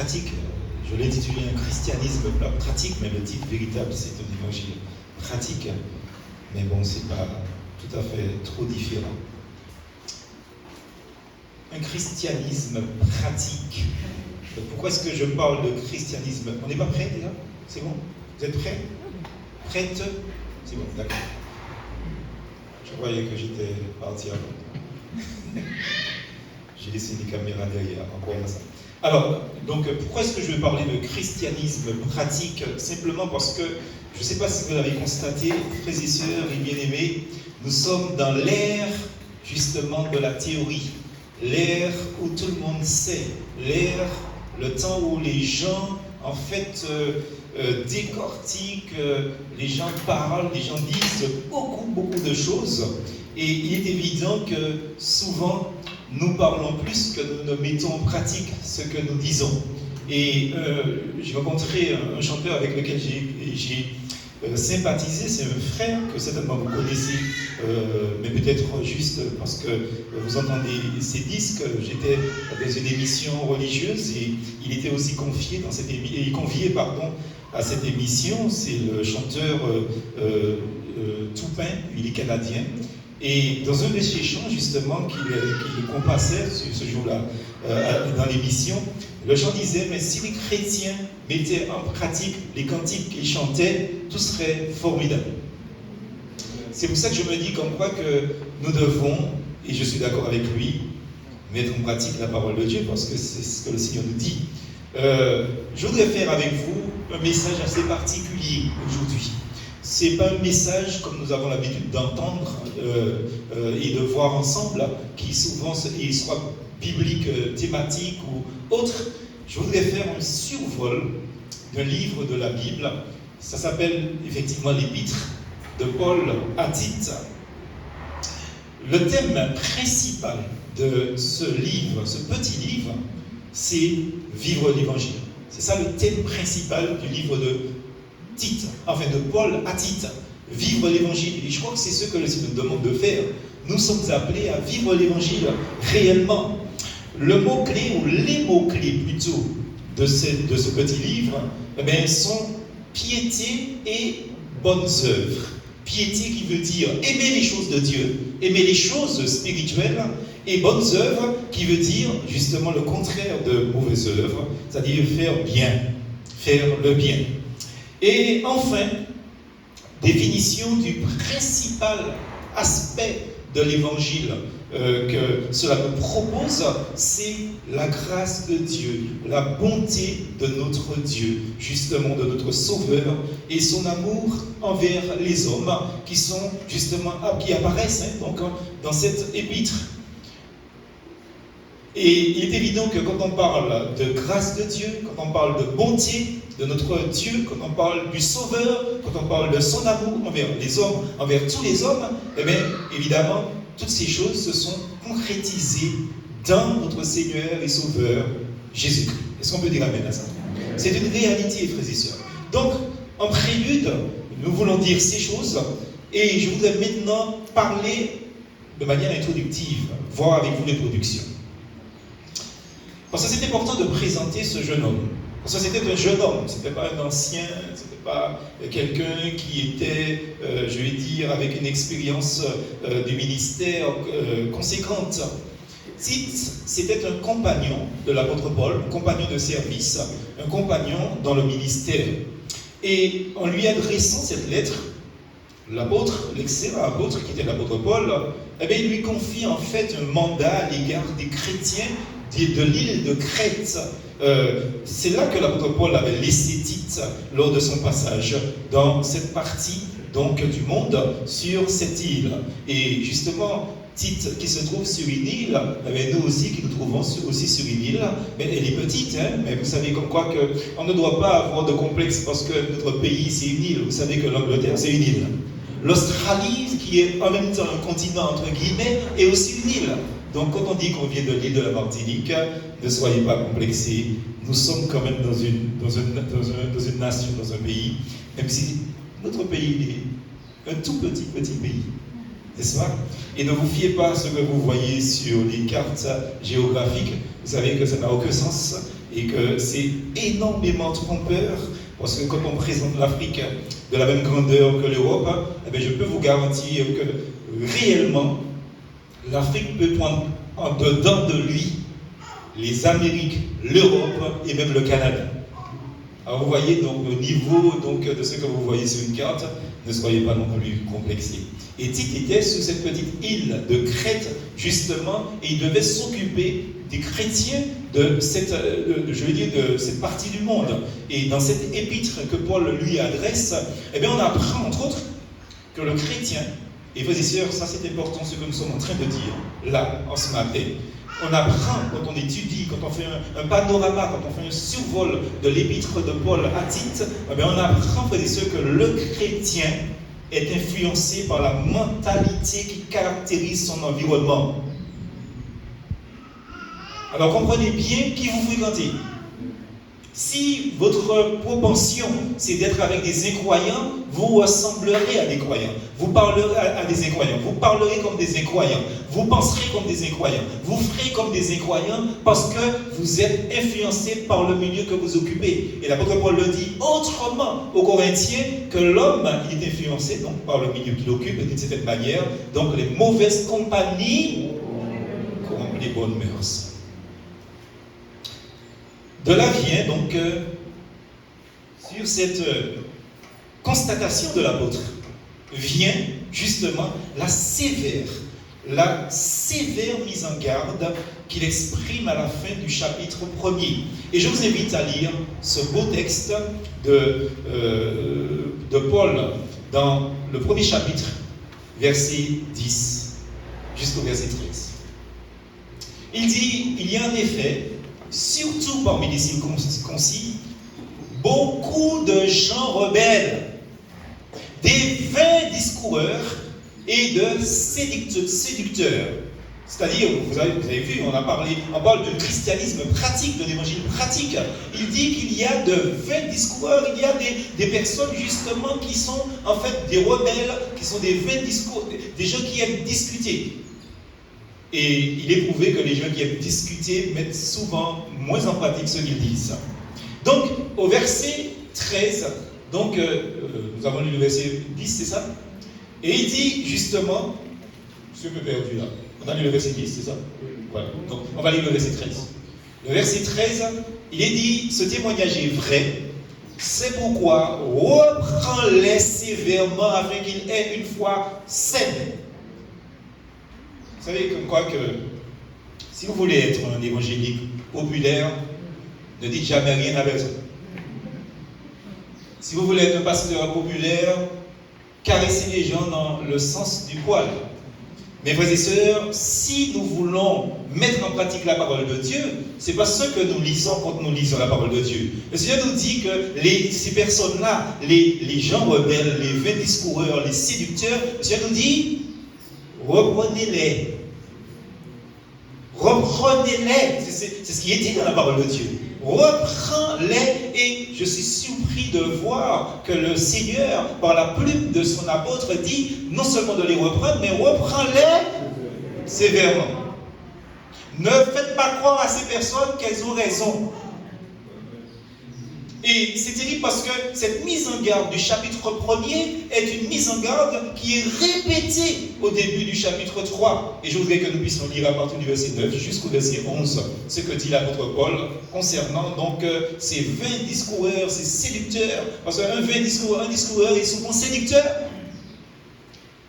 pratique. Je l'ai intitulé un christianisme pratique, mais le titre véritable c'est un évangile pratique. Mais bon, c'est pas tout à fait trop différent. Un christianisme pratique. Pourquoi est-ce que je parle de christianisme? On n'est pas prêt déjà? C'est bon? Vous êtes prêts? Prête? C'est bon, d'accord. Je croyais que j'étais parti avant. J'ai laissé les caméras derrière, encore ça. Alors, donc, pourquoi est-ce que je vais parler de christianisme pratique? Simplement parce que, je ne sais pas si vous l'avez constaté, frères et sœurs et bien-aimés, nous sommes dans l'ère, justement, de la théorie. L'ère où tout le monde sait. L'ère, le temps où les gens, en fait, décortiquent, les gens parlent, les gens disent beaucoup de choses. Et il est évident que, souvent, nous parlons plus que nous ne mettons en pratique ce que nous disons. Et j'ai rencontré un chanteur avec lequel j'ai sympathisé, c'est un frère que certainement vous connaissez, mais peut-être juste parce que vous entendez ses disques. J'étais dans une émission religieuse et il était aussi convié à cette émission. C'est le chanteur Toupin, il est canadien. Et dans un de ces chants, justement, qu'il compassait ce jour-là, dans l'émission, le chant disait, mais si les chrétiens mettaient en pratique les cantiques qu'ils chantaient, tout serait formidable. C'est pour ça que je me dis comme quoi que nous devons, et je suis d'accord avec lui, mettre en pratique la parole de Dieu, parce que c'est ce que le Seigneur nous dit. Je voudrais faire avec vous un message assez particulier aujourd'hui. Ce n'est pas un message comme nous avons l'habitude d'entendre et de voir ensemble, qui souvent soit biblique, thématique ou autre. Je voudrais faire un survol d'un livre de la Bible. Ça s'appelle effectivement l'Épître de Paul à Tite. Le thème principal de ce livre, ce petit livre, c'est vivre l'Évangile. C'est ça le thème principal du livre de Tite, enfin de Paul à Tite, vivre l'Évangile. Et je crois que c'est ce que le Seigneur nous demande de faire. Nous sommes appelés à vivre l'Évangile réellement. Le mot-clé, ou les mots-clés plutôt, de ce petit livre, sont piété et bonnes œuvres. Piété qui veut dire aimer les choses de Dieu, aimer les choses spirituelles, et bonnes œuvres qui veut dire justement le contraire de mauvaises œuvres, c'est-à-dire faire bien, faire le bien. Et enfin, définition du principal aspect de l'évangile que cela nous propose, c'est la grâce de Dieu, la bonté de notre Dieu, justement de notre Sauveur, et son amour envers les hommes qui sont justement, qui apparaissent donc dans cette épître. Et il est évident que quand on parle de grâce de Dieu, quand on parle de bonté de notre Dieu, quand on parle du Sauveur, quand on parle de son amour envers les hommes, envers tous les hommes, eh bien, évidemment, toutes ces choses se sont concrétisées dans notre Seigneur et Sauveur, Jésus-Christ. Est-ce qu'on peut dire amen à ça? C'est une réalité, frères et sœurs. Donc, en prélude, nous voulons dire ces choses, et je voudrais maintenant parler de manière introductive, voir avec vous l'introduction. Parce que c'est important de présenter ce jeune homme. Parce que c'était un jeune homme, ce n'était pas un ancien, ce n'était pas quelqu'un qui était, je vais dire, avec une expérience du ministère conséquente. Tite, c'était un compagnon de l'apôtre Paul, un compagnon de service, un compagnon dans le ministère. Et en lui adressant cette lettre, l'apôtre, l'excellent apôtre qui était l'apôtre Paul, eh bien, il lui confie en fait un mandat à l'égard des chrétiens de l'île de Crète. C'est là que l'apôtre Paul avait laissé Tite lors de son passage dans cette partie donc, du monde sur cette île. Et justement, Tite qui se trouve sur une île, nous aussi qui nous trouvons aussi sur une île, mais elle est petite, mais vous savez comme quoi qu'on ne doit pas avoir de complexe parce que notre pays c'est une île. Vous savez que l'Angleterre c'est une île. L'Australie, qui est en même temps un continent entre guillemets, est aussi une île. Donc quand on dit qu'on vient de l'île de la Martinique, ne soyez pas complexés, nous sommes quand même dans une nation, dans un pays, même si notre pays est un tout petit pays, n'est-ce pas? Et ne vous fiez pas à ce que vous voyez sur les cartes géographiques, vous savez que ça n'a aucun sens, et que c'est énormément trompeur, parce que quand on présente l'Afrique de la même grandeur que l'Europe, eh bien, je peux vous garantir que réellement, l'Afrique peut prendre en dedans de lui les Amériques, l'Europe et même le Canada. Alors vous voyez donc le niveau donc, de ce que vous voyez sur une carte, ne soyez pas non plus complexés. Et Tite était sur cette petite île de Crète, justement, et il devait s'occuper des chrétiens de cette, de cette partie du monde. Et dans cette épître que Paul lui adresse, eh bien, on apprend entre autres que le chrétien, et frères et sœurs, ça c'est important ce que nous sommes en train de dire là, en ce matin. On apprend, quand on étudie, quand on fait un panorama, quand on fait un survol de l'épître de Paul à Tite, eh bien, on apprend, frères et sœurs, que le chrétien est influencé par la mentalité qui caractérise son environnement. Alors comprenez bien qui vous fréquentez. Si votre propension, c'est d'être avec des incroyants, vous ressemblerez à des croyants. Vous parlerez à des incroyants. Vous parlerez comme des incroyants. Vous penserez comme des incroyants. Vous ferez comme des incroyants parce que vous êtes influencé par le milieu que vous occupez. Et l'apôtre Paul le dit autrement aux Corinthiens que l'homme est influencé donc, par le milieu qu'il occupe d'une certaine manière. Donc les mauvaises compagnies corrompent les bonnes mœurs. De là vient donc, sur cette constatation de l'apôtre, vient justement la sévère mise en garde qu'il exprime à la fin du chapitre 1er. Et je vous invite à lire ce beau texte de Paul dans le premier chapitre, verset 10 jusqu'au verset 13. Il dit, il y a en effet, surtout parmi les circoncis, beaucoup de gens rebelles, des vains discoureurs et de séducteurs. C'est-à-dire, vous avez vu, on parle de christianisme pratique, de l'évangile pratique. Il dit qu'il y a de vains discoureurs, il y a des personnes justement qui sont en fait des rebelles, qui sont des vains discours, des gens qui aiment discuter. Et il est prouvé que les gens qui aiment discuter mettent souvent moins en pratique ce qu'ils disent. Donc, au verset 13, donc, nous avons lu le verset 10, c'est ça? Et il dit justement, je suis un peu perdu là, on a lu le verset 10, c'est ça? Voilà, donc on va lire le verset 13. Le verset 13, il est dit, ce témoignage est vrai, c'est pourquoi reprends-les sévèrement afin qu'ils aient une foi saine. Vous savez comme quoi que si vous voulez être un évangélique populaire, ne dites jamais rien à personne. Si vous voulez être un pasteur populaire, caressez les gens dans le sens du poil. Mes frères et sœurs, si nous voulons mettre en pratique la parole de Dieu, c'est pas ce que nous lisons quand nous lisons la parole de Dieu. Le Seigneur nous dit que ces personnes-là, les gens rebelles, les vains discoureurs, les séducteurs, le Seigneur nous dit, reprenez-les. Reprenez-les. C'est ce qui est dit dans la parole de Dieu. Reprends-les. Et je suis surpris de voir que le Seigneur, par la plume de son apôtre, dit non seulement de les reprendre, mais reprends-les sévèrement. Ne faites pas croire à ces personnes qu'elles ont raison. Et c'est terrible parce que cette mise en garde du chapitre 1er est une mise en garde qui est répétée au début du chapitre 3. Et je voudrais que nous puissions lire à partir du verset 9 jusqu'au verset 11 ce que dit l'apôtre Paul concernant donc ces vains discoureurs, ces séducteurs. Parce qu'un vain discoureur est souvent séducteur.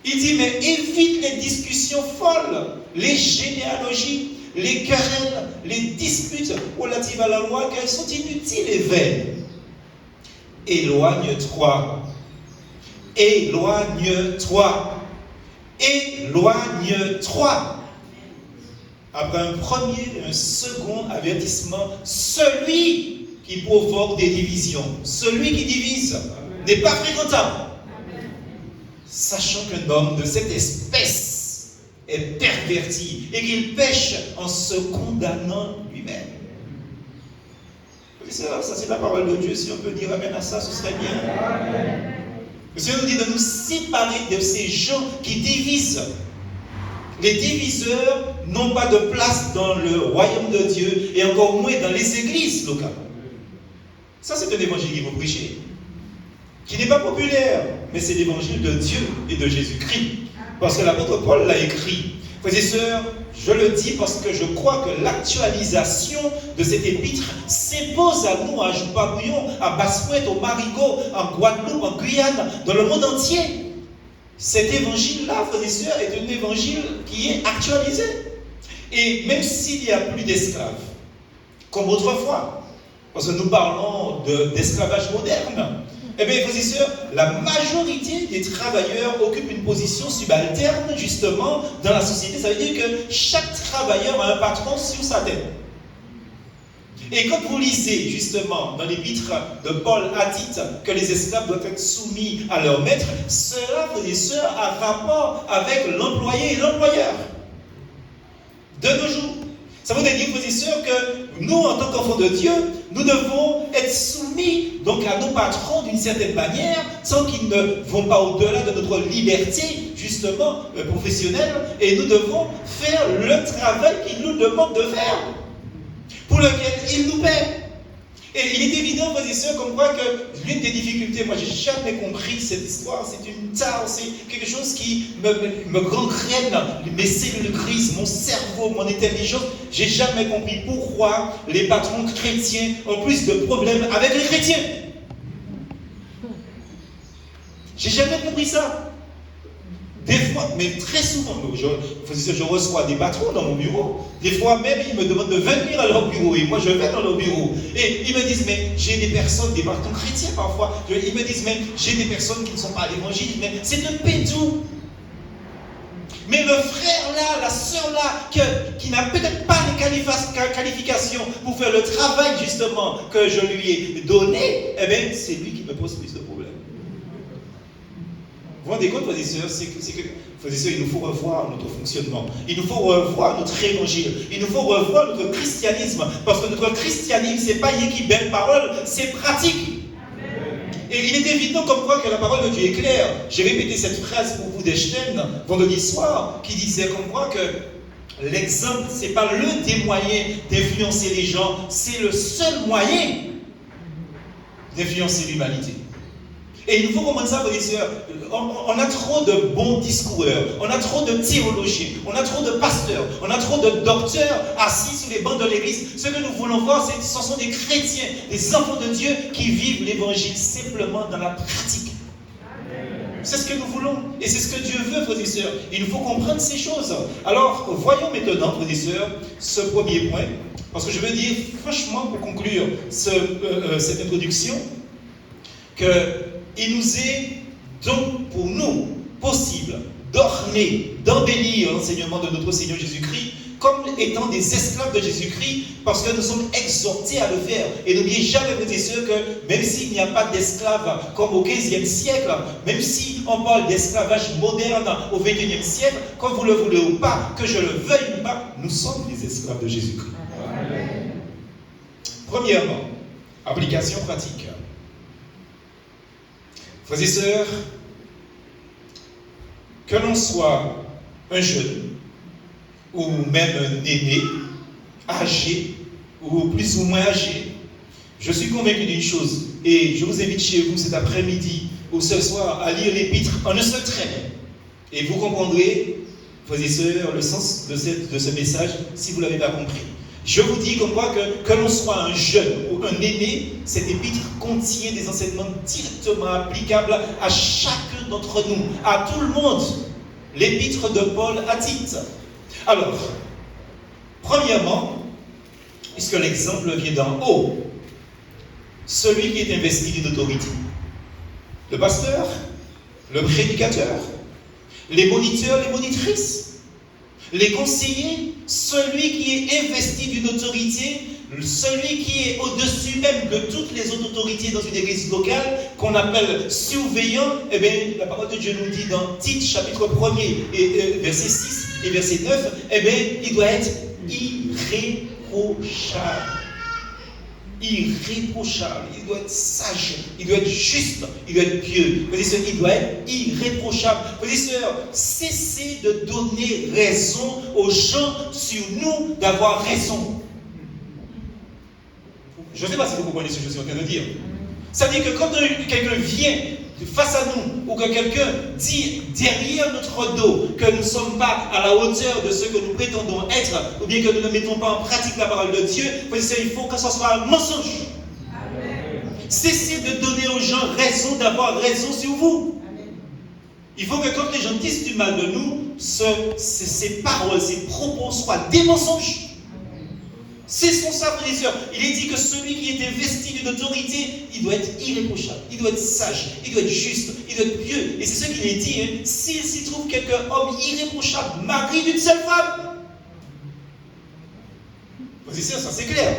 Il dit, mais évite les discussions folles, les généalogies, les querelles, les disputes relatives à la loi, car elles sont inutiles et vaines. Éloigne-toi. Éloigne-toi. Éloigne-toi. Après un premier et un second avertissement, celui qui provoque des divisions, celui qui divise, n'est pas fréquentable. Sachant qu'un homme de cette espèce est perverti et qu'il pêche en se condamnant lui-même. Ça c'est la parole de Dieu. Si on peut dire amen à ça, ce serait bien. Le Seigneur nous dit de nous séparer de ces gens qui divisent. Les diviseurs n'ont pas de place dans le royaume de Dieu et encore moins dans les églises locales. Ça, c'est un évangile qui vous prêchez, qui n'est pas populaire, mais c'est l'évangile de Dieu et de Jésus-Christ. Parce que l'apôtre Paul l'a écrit. Frères et sœurs, je le dis parce que je crois que l'actualisation de cette épître s'impose à nous, à Joupabouillon, à Basse-Pointe, au Marigot, en Guadeloupe, en Guyane, dans le monde entier. Cet évangile-là, frères et sœurs, est un évangile qui est actualisé. Et même s'il n'y a plus d'esclaves, comme autrefois, parce que nous parlons d'esclavage moderne, eh bien, frères et sœurs, la majorité des travailleurs occupent une position subalterne, justement, dans la société. Ça veut dire que chaque travailleur a un patron sur sa tête. Et quand vous lisez, justement, dans l'épître de Paul à Tite, que les esclaves doivent être soumis à leur maître, cela, frères et sœurs, a rapport avec l'employé et l'employeur. De nos jours. Ça veut dire, frères et sœurs, que nous, en tant qu'enfants de Dieu, nous devons être soumis donc à nos patrons d'une certaine manière, sans qu'ils ne vont pas au-delà de notre liberté, justement, professionnelle, et nous devons faire le travail qu'ils nous demandent de faire, pour lequel ils nous paient. Et il est évident, frères et sœurs, comme quoi que l'une des difficultés, moi j'ai jamais compris cette histoire, c'est une tare, c'est quelque chose qui me gangrène mes cellules grises, mon cerveau, mon intelligence. J'ai jamais compris pourquoi les patrons chrétiens ont plus de problèmes avec les chrétiens. J'ai jamais compris ça. Des fois, mais très souvent, je reçois des patrons dans mon bureau. Des fois même, ils me demandent de venir à leur bureau. Et moi, je vais dans leur bureau. Et ils me disent, mais j'ai des personnes, des patrons chrétiens parfois. Ils me disent, mais j'ai des personnes qui ne sont pas à l'évangile. Mais c'est un pédou. Mais le frère là, la sœur là, qui n'a peut-être pas les qualifications pour faire le travail justement que je lui ai donné, eh bien, c'est lui qui me pose plus de problèmes. Vous vous rendez compte, frères et sœurs, frères et sœurs, il nous faut revoir notre fonctionnement. Il nous faut revoir notre évangile. Il nous faut revoir notre christianisme. Parce que notre christianisme, ce n'est pas qui belle parole, c'est pratique. Et il est évident comme quoi que la parole de Dieu est claire. J'ai répété cette phrase pour vous d'Einstein vendredi soir, qui disait comme quoi que l'exemple, ce n'est pas l'un des moyens d'influencer les gens, c'est le seul moyen d'influencer l'humanité. Et il nous faut comprendre ça, frères et sœurs. On a trop de bons discoureurs, on a trop de théologiens, on a trop de pasteurs, on a trop de docteurs assis sur les bancs de l'église. Ce que nous voulons voir, ce sont des chrétiens, des enfants de Dieu qui vivent l'évangile simplement dans la pratique. C'est ce que nous voulons. Et c'est ce que Dieu veut, frères et sœurs. Il nous faut comprendre ces choses. Alors, voyons maintenant, frères et sœurs, ce premier point. Parce que je veux dire, franchement, pour conclure cette introduction, qu'il nous est donc pour nous possible d'orner, d'embellir l'enseignement de notre Seigneur Jésus-Christ comme étant des esclaves de Jésus-Christ, parce que nous sommes exhortés à le faire. Et n'oubliez jamais, frères et sœurs, que même s'il n'y a pas d'esclaves comme au XVe siècle, même si on parle d'esclavage moderne au XXIe siècle, comme vous le voulez ou pas, que je le veuille ou pas, nous sommes des esclaves de Jésus-Christ. Premièrement, application pratique. Frères et sœurs, que l'on soit un jeune, ou même un aîné, âgé, ou plus ou moins âgé, je suis convaincu d'une chose, et je vous invite chez vous cet après-midi ou ce soir à lire l'épître en un seul trait, et vous comprendrez, frères et sœurs, le sens de ce message si vous ne l'avez pas compris. Je vous dis comme quoi que l'on soit un jeune ou un aîné, cette épître contient des enseignements directement applicables à chacun d'entre nous, à tout le monde. L'épître de Paul à Tite. Alors, premièrement, puisque l'exemple vient d'en haut, celui qui est investi d'une autorité. Le pasteur, le prédicateur, les moniteurs, les monitrices, les conseillers, celui qui est investi d'une autorité, celui qui est au-dessus même de toutes les autres autorités dans une église locale, qu'on appelle surveillant, eh bien, la parole de Dieu nous dit dans Tite, chapitre 1er, et, verset 6 et verset 9, eh bien, il doit être irréprochable. irréprochable, il doit être sage, il doit être juste, il doit être pieux. Frères et sœurs, il doit être irréprochable. Frères et sœurs, cessez de donner raison aux gens sur nous d'avoir raison. Je ne sais pas si vous comprenez ce que je suis en train de dire. Ça veut dire que quand quelqu'un vient face à nous, ou que quelqu'un dit derrière notre dos que nous ne sommes pas à la hauteur de ce que nous prétendons être, ou bien que nous ne mettons pas en pratique la parole de Dieu, il faut que ce soit un mensonge. Amen. Cessez de donner aux gens raison d'avoir raison sur vous. Amen. Il faut que quand les gens disent du mal de nous, ces paroles, ces propos soient des mensonges. Cessons ça, frères et sœurs. Il est dit que celui qui est investi d'une autorité, il doit être irréprochable, il doit être sage, il doit être juste, il doit être pieux. Et c'est ce qu'il est dit. Hein. S'il s'y trouve quelqu'un homme irréprochable, mari d'une seule femme. Frères et sœurs, ça c'est clair.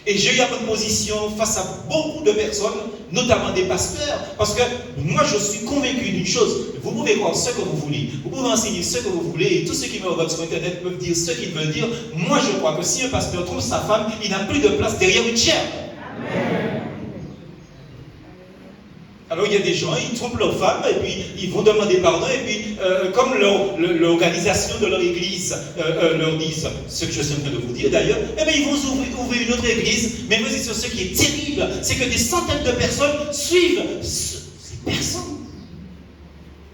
Et j'ai eu à bonne position face à beaucoup de personnes, notamment des pasteurs, parce que moi je suis convaincu d'une chose. Vous pouvez croire ce que vous voulez, vous pouvez enseigner ce que vous voulez, et tous ceux qui me regardent sur Internet peuvent dire ce qu'ils veulent dire. Moi je crois que si un pasteur trompe sa femme, il n'a plus de place derrière une chaire. Amen. Alors il y a des gens, ils trompent leur femme, et puis ils vont demander pardon, et puis comme l'organisation de leur église leur dit ce que je suis en train de vous dire d'ailleurs, eh bien ils vont ouvrir une autre église. Mais vous dites, ce qui est terrible, c'est que des centaines de personnes suivent ces personnes.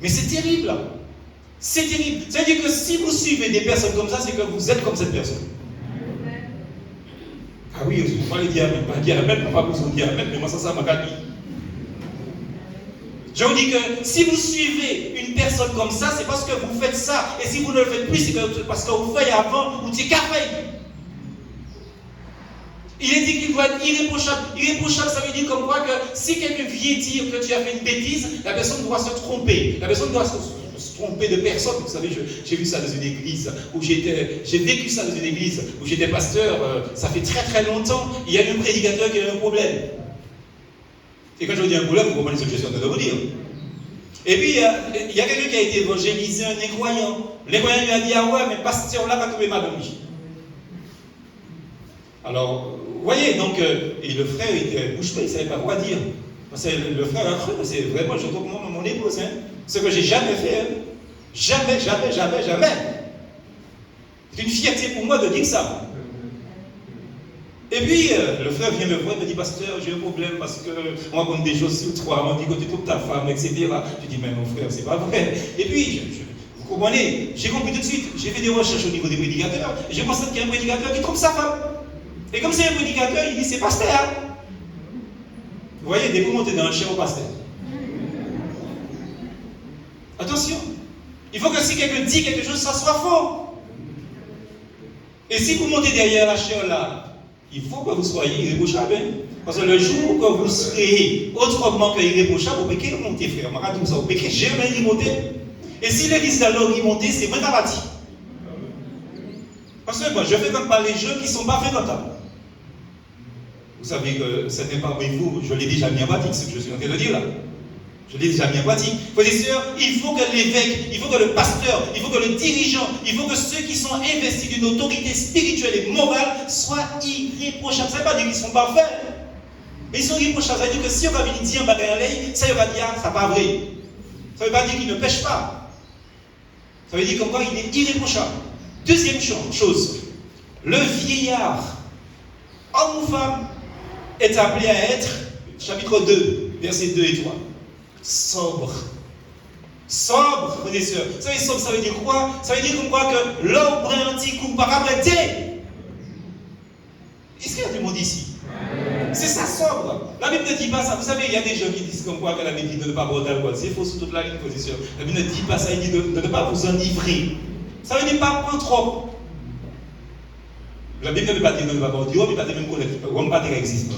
Mais c'est terrible. C'est terrible. C'est-à-dire que si vous suivez des personnes comme ça, c'est que vous êtes comme cette personne. Ah oui, vous allez dire Amen, pas dire Amen, pas besoin de dire Amen, mais moi ça m'a calmé. Je vous dis que si vous suivez une personne comme ça, c'est parce que vous faites ça. Et si vous ne le faites plus, c'est parce que vous faites avant, vous dites café. Il est dit qu'il doit être irréprochable. Irréprochable, ça veut dire comme quoi que si quelqu'un vient dire que tu as fait une bêtise, la personne doit se tromper. La personne doit se tromper de personne. Vous savez, j'ai vu ça dans une église où j'ai vécu ça dans une église où j'étais pasteur. Ça fait très très longtemps. Il y a eu un prédicateur qui a eu un problème. Et quand je vous dis un problème, vous comprenez ce que je suis en train de vous dire. Et puis, il y a quelqu'un qui a été évangélisé, un incroyant. L'incroyant lui a dit, ah ouais, mais pasteur là va tomber mal dans lui. Alors, vous voyez, donc, et le frère était bouche bée, il ne savait pas quoi dire. Le frère a cru, c'est vraiment, je trouve mon épouse, hein, ce que j'ai jamais fait. Hein. Jamais, jamais, jamais, jamais. C'est une fierté pour moi de dire ça. Et puis, le frère vient me voir et me dit, pasteur, j'ai un problème parce qu'on raconte des choses sur toi, on dit que tu trompes ta femme, etc. Je dis, mais mon frère, c'est pas vrai. Et puis, vous comprenez, j'ai compris tout de suite, j'ai fait des recherches au niveau des prédicateurs, et j'ai pensé qu'il y a un prédicateur qui trompe sa femme. Et comme c'est un prédicateur, il dit, c'est pasteur. Vous voyez, dès que vous montez dans le chien au pasteur. Attention, il faut que si quelqu'un dit quelque chose, ça soit faux. Et si vous montez derrière la chair là, il faut que vous soyez irréprochable. Hein? Parce que le jour que vous serez autrement que irréprochable, vous pouvez remonter, frère. Vous pouvez jamais remonter. Et si l'église d'alors remonter, c'est moins abattu. Parce que moi, je fais comme par les jeux qui ne sont pas fréquentables. Vous savez que certains parmi vous, je l'ai déjà mis en pratique, ce que je suis en train de dire là. Je l'ai déjà mis en pratique. Frères et sœurs, il faut que l'évêque, il faut que le pasteur, il faut que le dirigeant, il faut que ceux qui sont investis d'une autorité spirituelle et morale soient irréprochables. Ça ne veut pas dire qu'ils sont parfaits. Mais ils sont irréprochables. Ça veut dire que si on va venir dire un bagage en l'air, ça va dire ça n'est pas vrai. Ça ne veut pas dire qu'il ne pêche pas. Ça veut dire comme quoi il est irréprochable. Deuxième chose, le vieillard, homme ou femme, est appelé à être, chapitre 2, versets 2 et 3. Sobre. Sobre, frères et sœurs. Vous savez, sobre, ça veut dire quoi? Ça veut dire comme quoi que l'homme pratique ou par arrêter. Est-ce qu'il y a du monde ici? C'est ça, sobre. La Bible ne dit pas ça. Vous savez, il y a des gens qui disent comme quoi que la Bible dit de ne pas boire d'alcool. C'est faux sur toute la ligne, frères et sœurs. La Bible ne dit pas ça, il dit de ne pas vous enivrer. Ça veut dire pas prendre trop. La Bible ne veut pas dire de ne pas boire du rhum, mais pas de même connaître. Le rhum pas existe.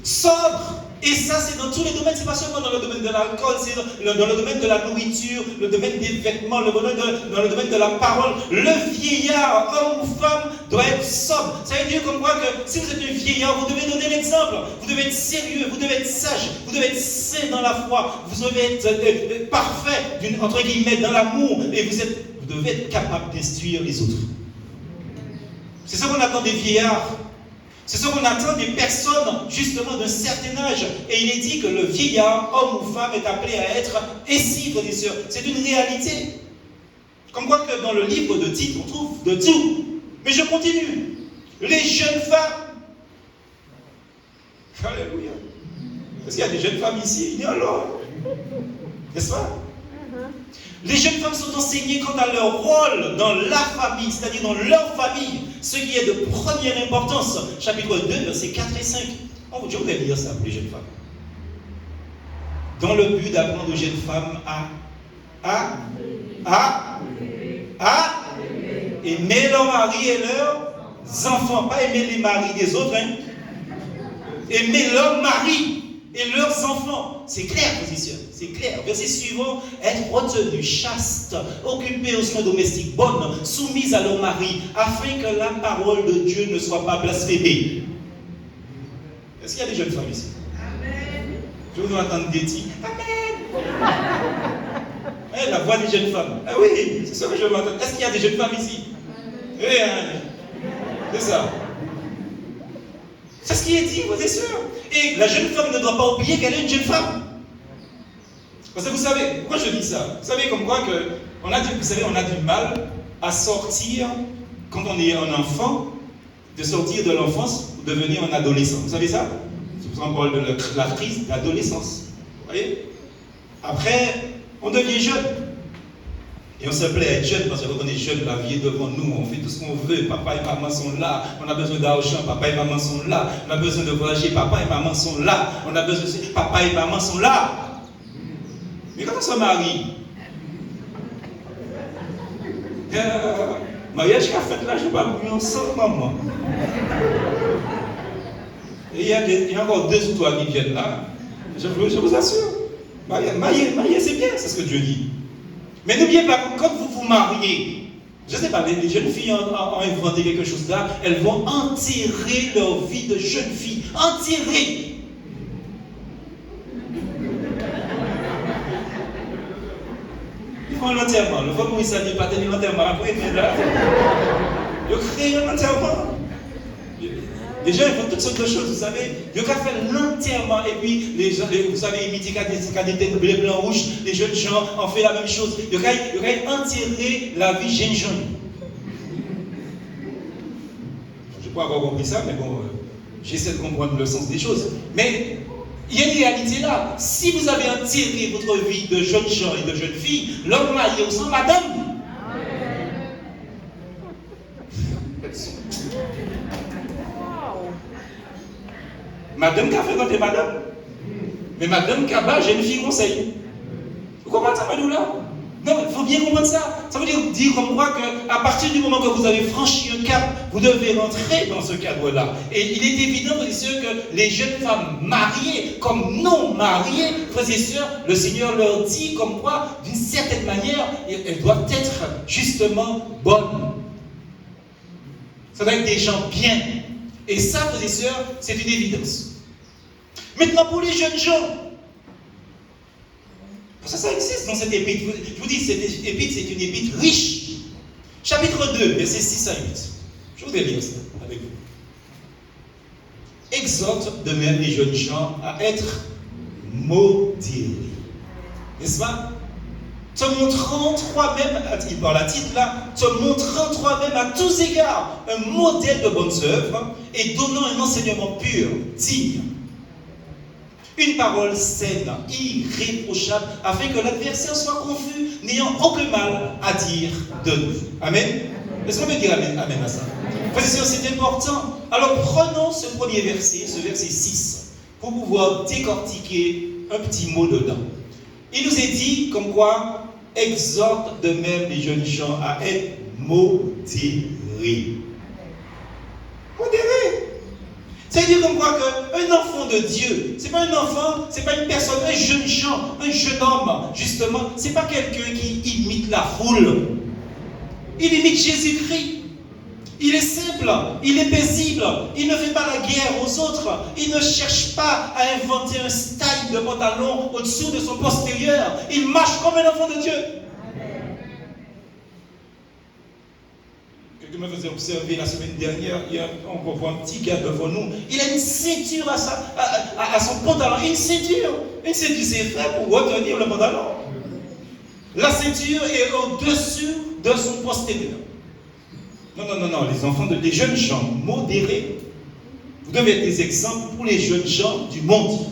Sobre. Et ça, c'est dans tous les domaines, c'est pas seulement dans le domaine de l'alcool, c'est dans le domaine de la nourriture, le domaine des vêtements, dans le domaine de la parole. Le vieillard, homme ou femme, doit être sobre. Ça veut dire comme quoi que si vous êtes un vieillard, vous devez donner l'exemple. Vous devez être sérieux, vous devez être sage, vous devez être sain dans la foi, vous devez être parfait, entre guillemets, dans l'amour, et vous devez être capable d'instruire les autres. C'est ce qu'on attend des vieillards. C'est ce qu'on attend des personnes, justement, d'un certain âge. Et il est dit que le vieillard, homme ou femme, est appelé à être ainsi, frères et sœurs. C'est une réalité. Comme quoi que dans le livre de Tite, on trouve de tout. Mais je continue. Les jeunes femmes. Alléluia. Est-ce qu'il y a des jeunes femmes ici? Il y en a. N'est-ce pas? Les jeunes femmes sont enseignées quant à leur rôle dans la famille, c'est-à-dire dans leur famille, ce qui est de première importance. Chapitre 2, versets 4 et 5. Oh, je voudrais lire ça pour les jeunes femmes. Dans le but d'apprendre aux jeunes femmes à aimer leur mari et leurs enfants, pas aimer les maris des autres, hein. Aimer leur mari et leurs enfants. C'est clair, position. C'est clair. Verset suivant, être retenu, chaste, occupé aux soins domestiques, bonnes, soumises à leur mari, afin que la parole de Dieu ne soit pas blasphémée. Est-ce qu'il y a des jeunes femmes ici? Amen. Je vous entends dire Amen. La voix des jeunes femmes. Ah oui, c'est ça que je veux entendre. Est-ce qu'il y a des jeunes femmes ici? Oui, c'est ça. C'est ce qui est dit, frères et sœurs. Et la jeune femme ne doit pas oublier qu'elle est une jeune femme. Parce que vous savez, pourquoi je dis ça? Vous savez comme quoi que on a du mal à sortir, quand on est un enfant, de sortir de l'enfance pour devenir un adolescent. Vous savez ça? C'est pour ça qu'on parle de la crise d'adolescence. Vous voyez? Après, on devient jeune. Et on se plaît à être jeune parce que quand on est jeune, la vie est devant nous, on fait tout ce qu'on veut, papa et maman sont là, on a besoin d'argent, papa et maman sont là, on a besoin de voyager, papa et maman sont là, on a besoin de... papa et maman sont là. Mais quand on se marie, mariage qu'a fait là, je ne vais pas mourir ensemble, maman. Et il y a encore 2 ou 3 qui viennent là, je vous assure, marier c'est bien, c'est ce que Dieu dit. Mais n'oubliez pas que quand vous vous mariez, je ne sais pas, les jeunes filles ont inventé quelque chose là, elles vont enterrer leur vie de jeune fille. Enterrer. Ils font l'enterrement. Le fois où ils ne savaient pas tenir l'enterrement, après ils viennent là. Ils créent un enterrement. Les gens ils font toutes sortes de choses, vous savez. Ils ont fait l'enterrement et puis vous savez, imiter des têtes bleues, blancs, rouges, les jeunes gens ont fait la même chose. Ils ont enterré la vie jeune jeune. Je ne peux pas avoir compris ça, mais bon, j'essaie de comprendre le sens des choses. Mais il y a une réalité là. Si vous avez enterré votre vie de jeunes gens et de jeunes filles, l'homme là, il ressemble à madame. Madame qui a fréquenté madame. Mais madame qui a bas, j'ai une fille conseil. Vous comprenez ça, Madou là? Non, il faut bien comprendre ça. Ça veut dire comme quoi qu'à partir du moment que vous avez franchi un cap, vous devez rentrer dans ce cadre-là. Et il est évident, frères et sœurs, que les jeunes femmes mariées comme non mariées, frères et sœurs, le Seigneur leur dit comme quoi, d'une certaine manière, elles doivent être justement bonnes. Ça doit être des gens bien. Et ça, frères et sœurs, c'est une évidence. Maintenant, pour les jeunes gens, parce que ça existe dans cette épître. Je vous dis, cette épître, c'est une épître riche. Chapitre 2, versets 6 à 8. Je voudrais lire ça avec vous. Exhorte de même les jeunes gens à être modérés. N'est-ce pas? Te montrant toi-même, il parle à titre là, te montrant toi-même à tous égards un modèle de bonnes œuvres et donnant un enseignement pur, digne. Une parole saine, irréprochable, afin que l'adversaire soit confus, n'ayant aucun mal à dire de nous. Amen. Est-ce qu'on peut dire amen, amen à ça? C'est important. Alors prenons ce premier verset, ce verset 6, pour pouvoir décortiquer un petit mot dedans. Il nous est dit comme quoi exhorte de même les jeunes gens à être modérés. Modérés. C'est-à-dire comme quoi qu'un enfant de Dieu, c'est pas un enfant, c'est pas une personne, un jeune gens, un jeune homme, justement, c'est pas quelqu'un qui imite la foule. Il imite Jésus-Christ. Il est simple, il est paisible, il ne fait pas la guerre aux autres, il ne cherche pas à inventer un style de pantalon au-dessous de son postérieur. Il marche comme un enfant de Dieu. que me faisait observer la semaine dernière, on voit un petit gars devant nous, il a une ceinture à son pantalon, une ceinture c'est fait pour retenir le pantalon. La ceinture est au-dessus de son postérieur. Non, les enfants, les jeunes gens modérés, vous devez être des exemples pour les jeunes gens du monde.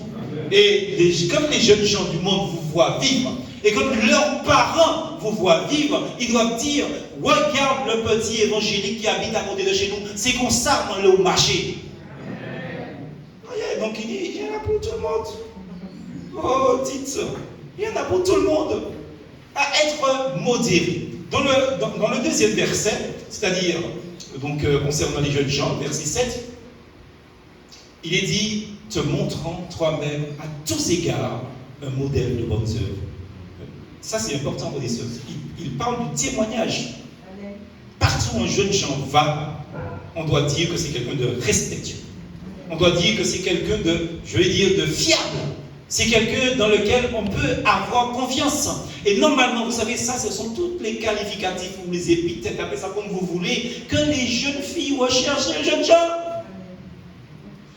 Et comme les jeunes gens du monde vous voient vivre, et comme leurs parents vous voient vivre, ils doivent dire, regarde le petit évangélique qui habite à côté de chez nous, c'est comme ça qu'on est au marché. Donc il dit, il y en a pour tout le monde. Oh, dites, il y en a pour tout le monde. À être modéré. Dans le deuxième verset, c'est-à-dire concernant les jeunes gens, verset 7, il est dit, te montrant toi-même à tous égards un modèle de bonnes œuvres. Ça c'est important pour les sœurs. Il parle du témoignage. Partout où un jeune gens va, on doit dire que c'est quelqu'un de respectueux. On doit dire que c'est quelqu'un de fiable. C'est quelqu'un dans lequel on peut avoir confiance. Et normalement, vous savez, ça, ce sont tous les qualificatifs ou les épithètes, appelez ça comme vous voulez, que les jeunes filles recherchent les jeunes gens.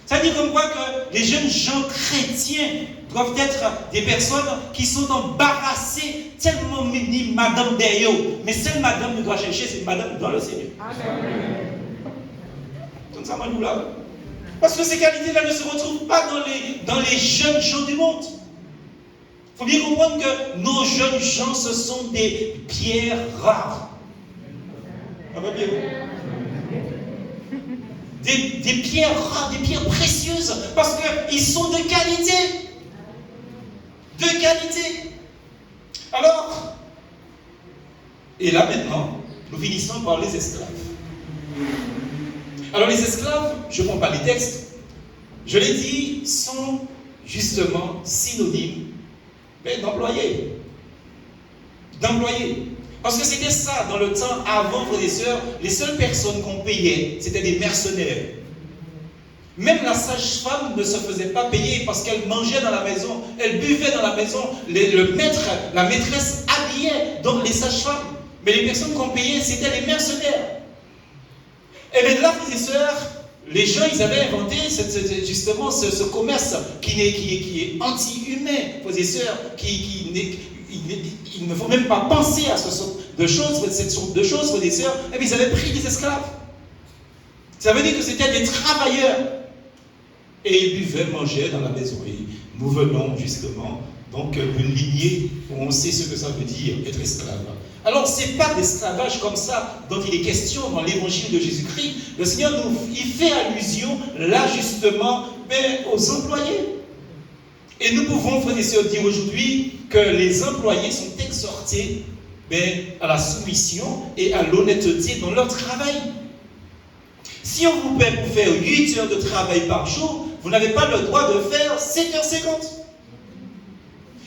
Ça dit comme quoi que les jeunes gens chrétiens doivent être des personnes qui sont embarrassées tellement mini madame derrière. Mais celle madame nous doit chercher, c'est madame dans le Seigneur. Amen. Donc ça m'a nous là. Parce que ces qualités-là ne se retrouvent pas dans les jeunes gens du monde. Il faut bien comprendre que nos jeunes gens, ce sont des pierres rares. Ça va bien? Des pierres rares, des pierres précieuses, parce qu'ils sont de qualité. De qualité. Alors, et là maintenant, nous finissons par les esclaves. Alors les esclaves, je ne prends pas les textes, je l'ai dit, sont justement synonymes d'employés. D'employés. Parce que c'était ça, dans le temps avant, frères et sœurs, les seules personnes qu'on payait, c'était des mercenaires. Même la sage-femme ne se faisait pas payer parce qu'elle mangeait dans la maison, elle buvait dans la maison, la maîtresse habillait donc les sages-femmes. Mais les personnes qu'on payait, c'était les mercenaires. Et bien là, frères et sœurs, les gens, ils avaient inventé justement ce commerce qui est anti-humain, frères et sœurs, il ne faut même pas penser à ce sorte de choses, cette sorte de choses, frères et sœurs. Et bien ils avaient pris des esclaves. Ça veut dire que c'était des travailleurs. Et ils buvaient, mangeaient dans la maison. Et nous venons justement donc d'une lignée où on sait ce que ça veut dire être esclave. Alors, ce n'est pas d'esclavage comme ça dont il est question dans l'évangile de Jésus-Christ. Le Seigneur il fait allusion là justement aux employés. Et nous pouvons, frères et sœurs, dire aujourd'hui que les employés sont exhortés à la soumission et à l'honnêteté dans leur travail. Si on vous paie pour faire 8 heures de travail par jour, vous n'avez pas le droit de faire 7h50.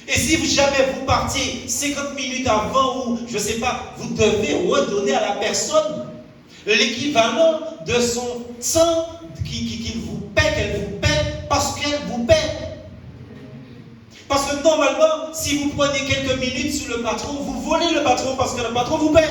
Et si jamais vous partiez 50 minutes avant ou, je ne sais pas, vous devez redonner à la personne l'équivalent de son temps qu'il vous paie, qu'elle vous paie, parce qu'elle vous paie. Parce que normalement, si vous prenez quelques minutes sur le patron, vous volez le patron parce que le patron vous paie.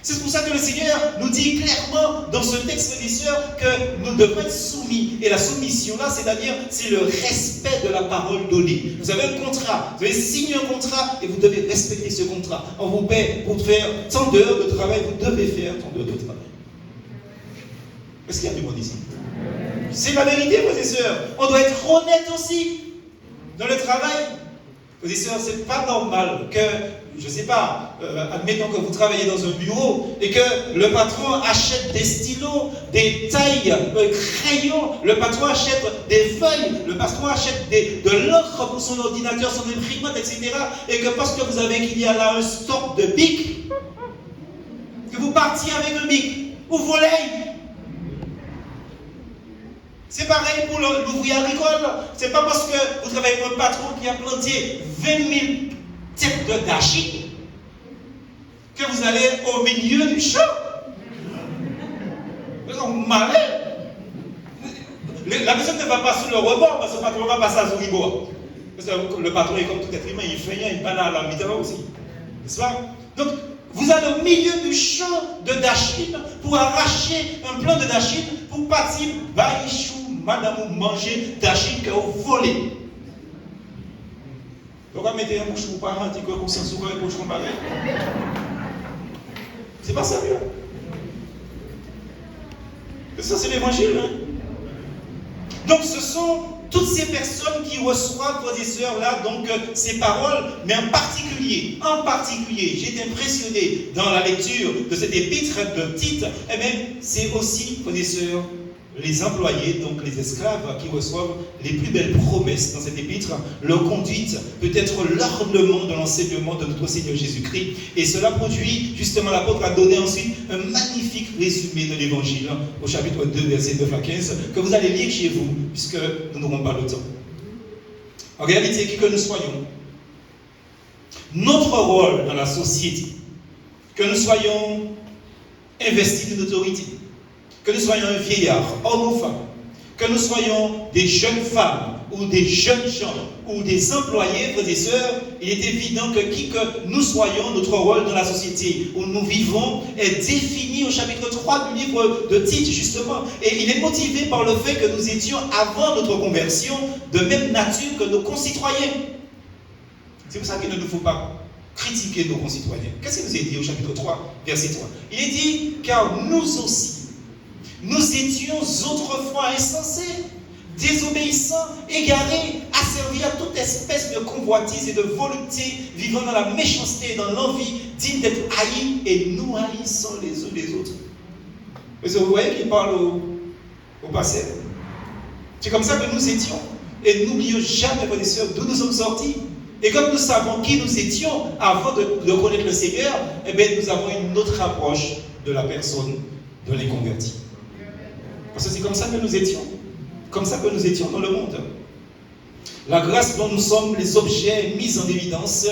C'est pour ça que le Seigneur nous dit clairement dans ce texte, frères et sœurs, que nous devons être soumis. Et la soumission là, c'est-à-dire, c'est le respect de la parole donnée. Vous avez un contrat, vous avez signé un contrat et vous devez respecter ce contrat. On vous paie pour faire tant d'heures de travail, vous devez faire tant d'heures de travail. Est-ce qu'il y a du monde ici? C'est la vérité, frères et sœurs. On doit être honnête aussi dans le travail. Frères et sœurs, c'est pas normal que, je ne sais pas, admettons que vous travaillez dans un bureau et que le patron achète des stylos, des tailles, crayons, le patron achète des feuilles, le patron achète de l'encre pour son ordinateur, son imprimante, etc. Et que parce que vous avez qu'il y a là un stock de bic, que vous partiez avec un bic, ou volez. C'est pareil pour l'ouvrier agricole. C'est pas parce que vous travaillez pour un patron qui a planté 20 000 têtes de d'argile que vous allez au milieu du champ. Vous êtes malin. La personne ne va pas sur le rebord parce que le patron va passer à son rebord. Parce que le patron est comme tout être humain, il fait rien, il parle à la mi-temps aussi. N'est-ce pas? Donc, Vous allez au milieu du champ de Dachine pour arracher un plant de Dachine pour partir, baïchou, madame, ou manger Dachine que vous volez. Donc, vous mettez un bouche pour pas rentrer que vous sens souvent un bouche comme pareil. C'est pas sérieux. Ça, c'est l'évangile. Hein? Donc, ce sont toutes ces personnes qui reçoivent, frères et sœurs, là, donc, ces paroles, mais en particulier, j'ai été impressionné dans la lecture de cette épître de Tite, eh bien, c'est aussi, frères et sœurs, les employés, donc les esclaves, qui reçoivent les plus belles promesses dans cette épître. Leur conduite peut être l'ornement de l'enseignement de notre Seigneur Jésus-Christ. Et cela produit, justement, l'apôtre a donné ensuite un magnifique résumé de l'évangile au chapitre 2, versets 9 à 15, que vous allez lire chez vous, puisque nous n'aurons pas le temps. En réalité, qui que nous soyons, notre rôle dans la société, que nous soyons investis d'une autorité, que nous soyons un vieillard, homme ou femme, que nous soyons des jeunes femmes ou des jeunes gens ou des employés, frères et sœurs, il est évident que qui que nous soyons, notre rôle dans la société où nous vivons est défini au chapitre 3 du livre de Tite, justement. Et il est motivé par le fait que nous étions, avant notre conversion, de même nature que nos concitoyens. C'est pour ça qu'il ne nous faut pas critiquer nos concitoyens. Qu'est-ce qu'il nous est dit au chapitre 3, verset 3? Il est dit, car nous aussi, nous étions autrefois insensés, désobéissants, égarés, asservis à toute espèce de convoitise et de volupté, vivant dans la méchanceté et dans l'envie, dignes d'être haïs et nous haïssant les uns les autres. Parce que vous voyez qu'il parle au passé. C'est comme ça que nous étions. Et n'oublions jamais, frères et sœurs, d'où nous sommes sortis. Et comme nous savons qui nous étions avant de connaître le Seigneur, eh bien, nous avons une autre approche de la personne de l'inconverti. Parce que c'est comme ça que nous étions. Comme ça que nous étions dans le monde. La grâce dont nous sommes les objets mis en évidence,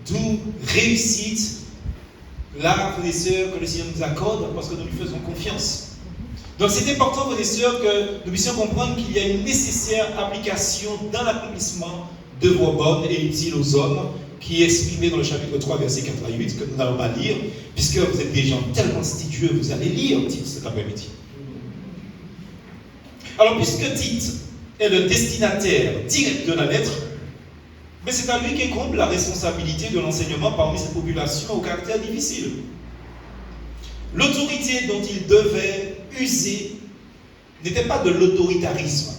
d'où réussite, là, frères et sœurs, que le Seigneur nous accorde parce que nous lui faisons confiance. Donc c'est important, frères et sœurs, que nous puissions comprendre qu'il y a une nécessaire application dans l'accomplissement d'œuvres bonnes et utiles aux hommes, qui est exprimée dans le chapitre 3, verset 4 à 8, que nous n'allons pas lire, puisque vous êtes des gens tellement studieux, vous allez lire cet après-midi. Alors, puisque Tite est le destinataire direct de la lettre, mais c'est à lui qu'incombe la responsabilité de l'enseignement parmi cette population au caractère difficile. L'autorité dont il devait user n'était pas de l'autoritarisme,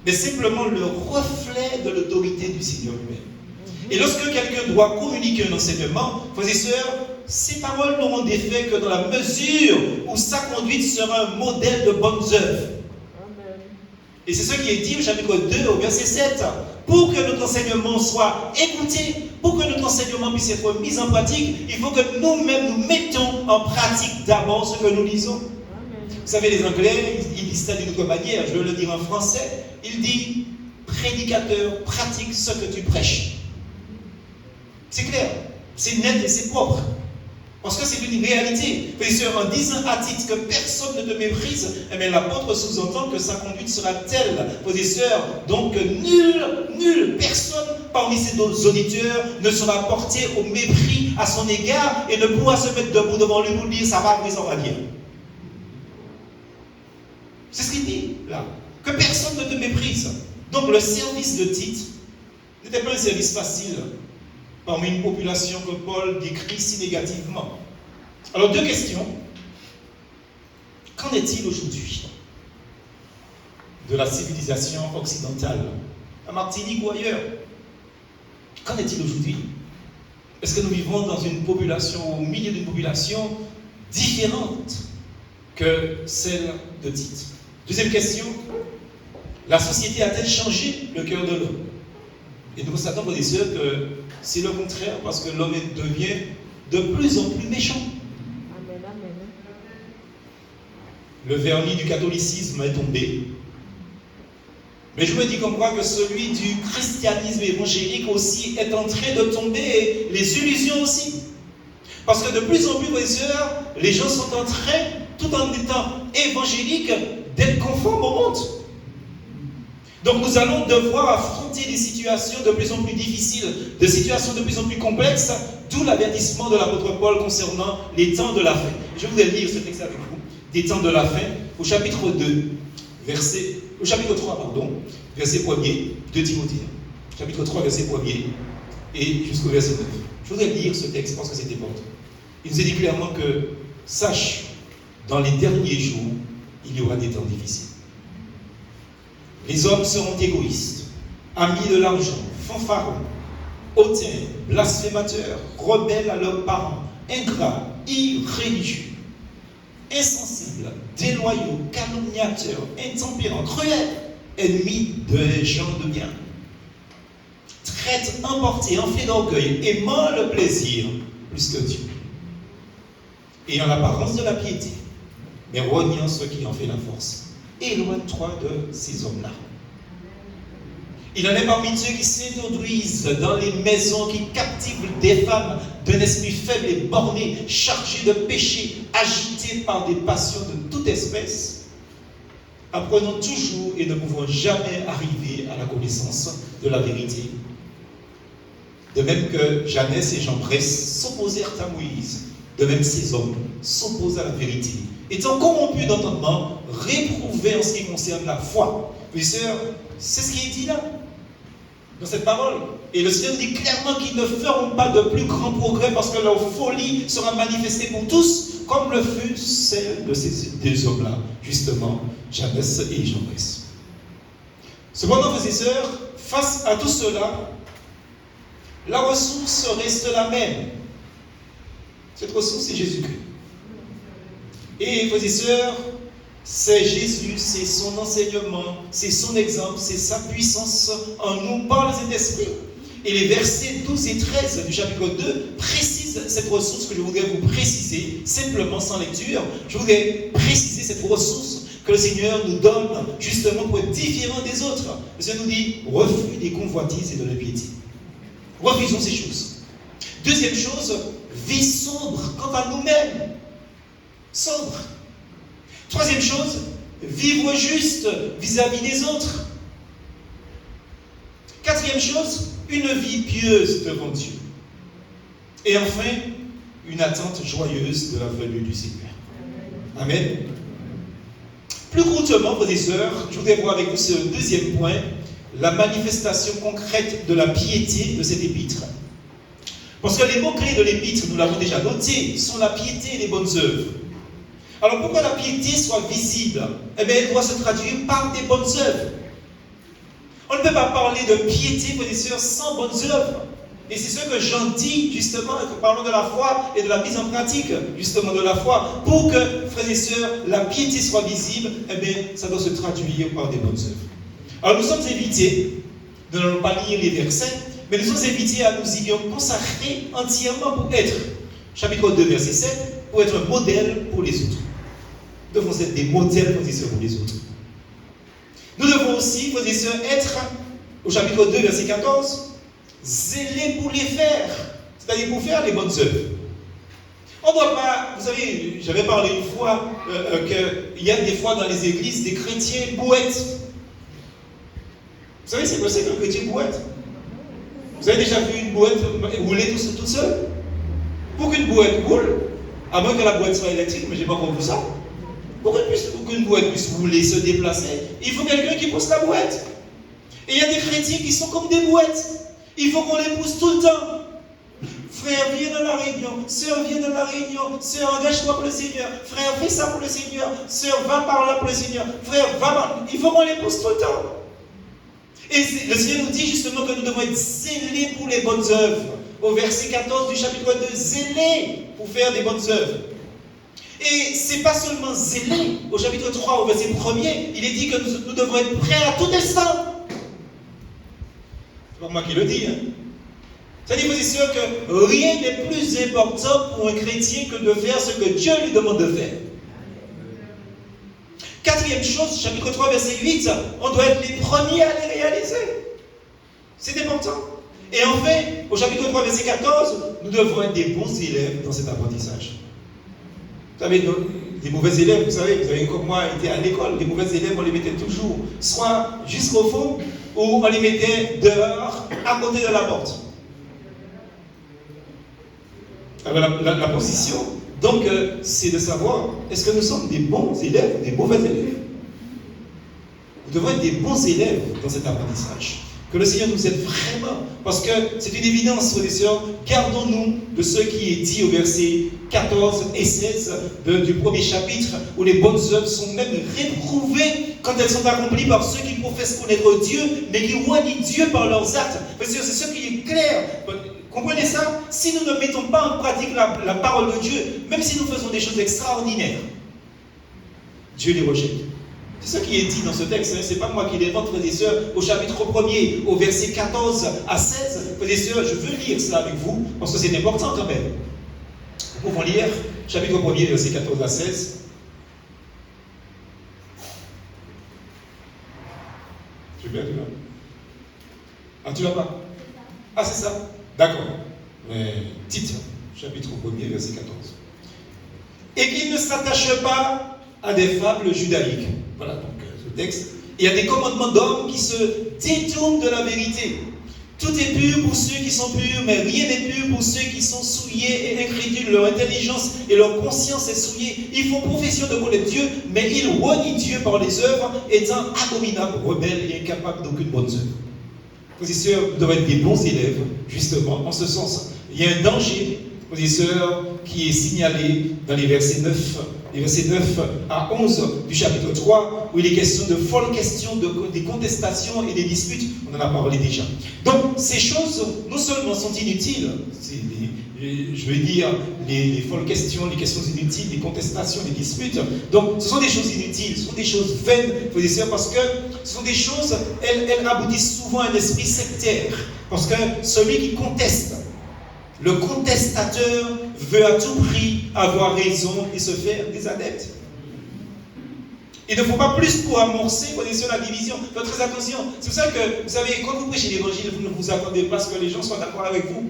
mais simplement le reflet de l'autorité du Seigneur lui-même. Et lorsque quelqu'un doit communiquer un enseignement, frères et sœurs, ces paroles n'auront d'effet que dans la mesure où sa conduite sera un modèle de bonnes œuvres. Et c'est ce qui est dit au chapitre 2, au verset 7. Pour que notre enseignement soit écouté, pour que notre enseignement puisse être mis en pratique, il faut que nous-mêmes nous mettons en pratique d'abord ce que nous lisons. Vous savez, les Anglais, ils disent ça d'une autre manière, je vais le dire en français. Il dit, prédicateur, pratique ce que tu prêches. C'est clair, c'est net et c'est propre. Parce que c'est une réalité. Frères et sœurs, en disant à Tite que personne ne te méprise, eh bien, l'apôtre sous-entend que sa conduite sera telle, frères et sœurs, donc nul, personne parmi ses auditeurs ne sera porté au mépris à son égard et ne pourra se mettre debout devant lui pour dire ça va, mais ça va bien. C'est ce qu'il dit là. Que personne ne te méprise. Donc le service de Tite n'était pas un service facile parmi une population que Paul décrit si négativement. Alors, deux questions. Qu'en est-il aujourd'hui de la civilisation occidentale, à Martinique ou ailleurs? Qu'en est-il aujourd'hui? Est-ce que nous vivons dans une population, au milieu d'une population différente que celle de Tite? Deuxième question. La société a-t-elle changé le cœur de l'homme? Et nous constatons, frères et sœurs, que c'est le contraire, parce que l'homme devient de plus en plus méchant. Amen, amen. Le vernis du catholicisme est tombé. Mais je me dis comme quoi que celui du christianisme évangélique aussi est en train de tomber, et les illusions aussi. Parce que de plus en plus, frères et sœurs, les gens sont en train, tout en étant évangéliques, d'être conformes au monde. Donc nous allons devoir affronter des situations de plus en plus difficiles, des situations de plus en plus complexes, D'où l'avertissement de l'apôtre Paul concernant les temps de la fin. Je voudrais lire ce texte avec vous, des temps de la fin, au chapitre 3, verset 1er de Timothée. Chapitre 3, verset 1er et jusqu'au verset 9. Je voudrais lire ce texte parce que c'est important. Il nous est dit clairement que, sache, dans les derniers jours, il y aura des temps difficiles. Les hommes seront égoïstes, amis de l'argent, fanfarons, hautains, blasphémateurs, rebelles à leurs parents, ingrats, irréligieux, insensibles, déloyaux, calomniateurs, intempérants, cruels, ennemis des gens de bien, traîtres, emportés, enflés d'orgueil, aimant le plaisir plus que Dieu, ayant l'apparence de la piété, mais reniant ce qui en fait la force. Éloigne-toi de ces hommes-là. Il en est parmi ceux qui s'introduisent dans les maisons, qui captivent des femmes d'un esprit faible et borné, chargés de péché, agités par des passions de toute espèce, apprenant toujours et ne pouvant jamais arriver à la connaissance de la vérité. De même que Janès et Jambres s'opposèrent à Moïse, de même ces hommes s'opposent à la vérité, étant corrompus d'entendement, réprouvés en ce qui concerne la foi. Mes sœurs, c'est ce qui est dit là, dans cette parole. Et le Seigneur dit clairement qu'ils ne feront pas de plus grands progrès parce que leur folie sera manifestée pour tous, comme le fut celle de ces deux hommes-là, justement, Janès et Jambres. Cependant, frères et sœurs, face à tout cela, la ressource reste la même. Cette ressource, c'est Jésus-Christ. Et frères et sœurs, c'est Jésus, c'est son enseignement, c'est son exemple, c'est sa puissance en nous par le Saint-Esprit. Et les versets 12 et 13 du chapitre 2 précisent cette ressource que je voudrais vous préciser, simplement sans lecture. Je voudrais préciser cette ressource que le Seigneur nous donne justement pour être différent des autres. Le Seigneur nous dit, refus des convoitises et de l'impiété. Refusons ces choses. Deuxième chose, vie sobre quant à nous-mêmes. Sobre. Troisième chose, vivre juste vis-à-vis des autres. Quatrième chose, une vie pieuse devant Dieu. Et enfin, une attente joyeuse de la venue du Seigneur. Amen. Plus courtement, frères et sœurs, je voudrais voir avec vous ce deuxième point, la manifestation concrète de la piété de cette épître. Parce que les mots-clés de l'épître, nous l'avons déjà noté, sont la piété et les bonnes œuvres. Alors pour que la piété soit visible, eh bien, elle doit se traduire par des bonnes œuvres. On ne peut pas parler de piété, frères et sœurs, sans bonnes œuvres. Et c'est ce que Jean dit, justement, en parlant de la foi et de la mise en pratique, justement, de la foi. Pour que, frères et sœurs, la piété soit visible, eh bien, ça doit se traduire par des bonnes œuvres. Alors nous sommes invités, nous n'allons pas lire les versets, mais nous sommes invités à nous y consacrer entièrement pour être, chapitre 2, verset 7, pour être un modèle pour les autres. Nous devons être des modèles, frères et sœurs, pour les autres. Nous devons aussi, frères et sœurs, être, au chapitre 2, verset 14, zélés pour les faire, c'est-à-dire pour faire les bonnes œuvres. On ne doit pas, vous savez, j'avais parlé une fois qu'il y a des fois dans les églises des chrétiens bouettes. Vous savez c'est quoi c'est qu'un chrétien bouette? Vous avez déjà vu une bouette rouler toute seule? Pour qu'une bouette roule, à moins que la bouette soit électrique, mais je n'ai pas encore vu ça. Pour qu'une bouette puisse rouler, se déplacer, il faut quelqu'un qui pousse la bouette. Et il y a des chrétiens qui sont comme des bouettes. Il faut qu'on les pousse tout le temps. Frère, viens dans la réunion. Sœur, viens dans la réunion. Sœur, engage-toi pour le Seigneur. Frère, fais ça pour le Seigneur. Sœur, va par là pour le Seigneur. Frère, va par... Il faut qu'on les pousse tout le temps. Et le Seigneur nous dit justement que nous devons être zélés pour les bonnes œuvres. Au verset 14 du chapitre 2, zélés pour faire des bonnes œuvres. Et ce n'est pas seulement zélés. Au chapitre 3, au verset 1er, il est dit que nous devons être prêts à tout instant. C'est pas moi qui le dis. C'est-à-dire, frères et sœurs, que rien n'est plus important pour un chrétien que de faire ce que Dieu lui demande de faire. Quatrième chose, chapitre 3, verset 8, on doit être les premiers à les réaliser. C'est important. Et enfin, au chapitre 3, verset 14, nous devons être des bons élèves dans cet apprentissage. Vous savez, les mauvais élèves, vous avez comme moi été à l'école, les mauvais élèves, on les mettait toujours soit jusqu'au fond, ou on les mettait dehors, à côté de la porte. Alors, la position, donc, c'est de savoir, est-ce que nous sommes des bons élèves ou des mauvais élèves? Nous devons être des bons élèves dans cet apprentissage. Que le Seigneur nous aide vraiment. Parce que c'est une évidence, frères et sœurs, gardons-nous de ce qui est dit au verset 14 et 16 du premier chapitre, où les bonnes œuvres sont même réprouvées quand elles sont accomplies par ceux qui professent connaître Dieu, mais qui renient Dieu par leurs actes. Frères et sœurs, c'est ce qui est clair. Comprenez ça? Si nous ne mettons pas en pratique la parole de Dieu, même si nous faisons des choses extraordinaires, Dieu les rejette. C'est ce qui est dit dans ce texte, ce n'est pas moi qui l'invente, frères et sœurs, au chapitre 1er, au verset 14 à 16. Frères et sœurs, je veux lire cela avec vous, parce que c'est important quand même. Nous pouvons lire, chapitre 1er, verset 14 à 16. Je vais perdu là. Ah, tu l'as pas? Ah, c'est ça? D'accord. Mais titre, chapitre 1er, verset 14. Et qu'il ne s'attache pas à des fables judaïques. Voilà donc ce texte. Il y a des commandements d'hommes qui se détournent de la vérité. Tout est pur pour ceux qui sont purs, mais rien n'est pur pour ceux qui sont souillés et incrédules. Leur intelligence et leur conscience est souillée. Ils font profession de connaître Dieu, mais ils renient Dieu par les œuvres, étant abominables, rebelles et incapables d'aucune bonne œuvre. Frères et sœurs, nous devons être des bons élèves, justement, en ce sens. Il y a un danger, frères et sœurs, qui est signalé dans les versets 9 à 11 du chapitre 3, où il est question de folles questions, des contestations et des disputes. On en a parlé déjà. Donc, ces choses, non seulement sont inutiles, je veux dire, les folles questions, les questions inutiles, les contestations, les disputes. Donc, ce sont des choses inutiles, ce sont des choses vaines, frères et sœurs, parce que ce sont des choses, elles aboutissent souvent à un esprit sectaire. Parce que celui qui conteste, le contestateur veut à tout prix avoir raison et se faire des adeptes. Il ne faut pas plus pour amorcer, frères et sœurs, la division. Faites très attention. C'est pour ça que, vous savez, quand vous prêchez l'évangile, vous ne vous attendez pas à ce que les gens soient d'accord avec vous.